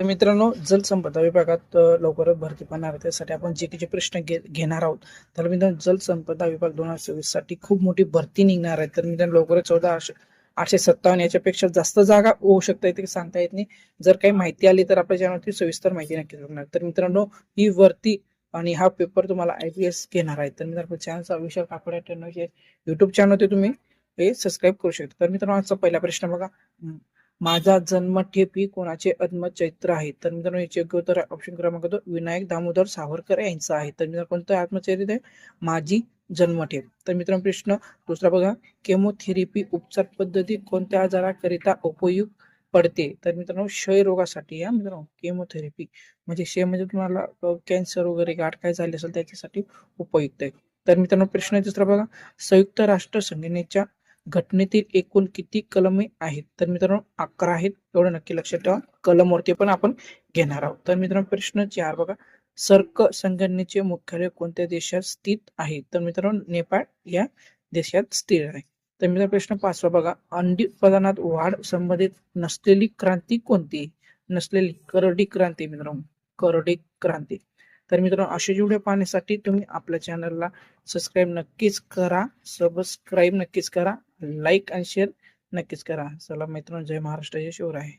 तर मित्रांनो, जलसंपदा विभागात लवकरच भरती पडणार आहे. त्यासाठी आपण जे प्रश्न घेणार आहोत. तर मित्रांनो, जलसंपदा विभाग 2024 साठी खूप मोठी भरती निघणार आहे. तर मित्रांनो, लवकरच 14,857 याच्यापेक्षा जास्त जागा होऊ शकतात ते सांगता येत नाही. जर काही माहिती आली तर आपल्या चॅनलवरती सविस्तर माहिती नक्कीच बघणार. तर मित्रांनो, ही भरती आणि हा पेपर तुम्हाला IPS घेणार आहे. तर मित्रांनो, चॅनलचा विषय काकडा युट्यूब चॅनल तुम्ही हे सबस्क्राईब करू शकता. तर मित्रांनो, आजचा पहिला प्रश्न बघा. माझा जन्मठेपी कोणाचे आत्मचरित्र आहे? तर मित्रांनो, याचे योग्य उत्तर ऑप्शन क्रमांक 2 विनायक दामोदर सावरकर यांचं आहे. तर मित्रांनो, कोणतं आत्मचरित्र आहे? माझी जन्मठेप. तर मित्रांनो, प्रश्न दुसरा बघा. केमोथेरपी उपचार पद्धती कोणत्या आजाराकरिता उपयुक्त पडते? तर मित्रांनो, क्षयरोगासाठी या मित्रांनो केमोथेरपी म्हणजे क्षय म्हणजे तुम्हाला कॅन्सर वगैरे गाठ काय झाली असेल त्याच्यासाठी उपयुक्त आहे. तर मित्रांनो, प्रश्न दुसरा बघा. संयुक्त राष्ट्र संघटनेच्या घटनेतील एकूण किती कलमे आहेत? तर मित्रांनो, 11 आहेत. एवढं नक्की लक्षात ठेवा. कलमवरती पण आपण घेणार आहोत. तर मित्रांनो, प्रश्न 4 बघा. सर्क संघटनेचे मुख्यालय कोणत्या देशात स्थित आहे? तर मित्रांनो, नेपाळ या देशात स्थित आहे. तर मित्रांनो, प्रश्न 5 बघा. अंडी उत्पादनात वाढ संबंधित नसलेली क्रांती कोणती? नसलेली करडी क्रांती मित्रांनो, करडी क्रांती. तर मित्रांनो, अशा व्हिडिओ पाहण्यासाठी तुम्ही आपल्या चॅनलला सबस्क्राईब नक्कीच करा, लाईक आणि शेअर नक्कीच करा. चला मित्रांनो, जय महाराष्ट्र, जय शिवराय.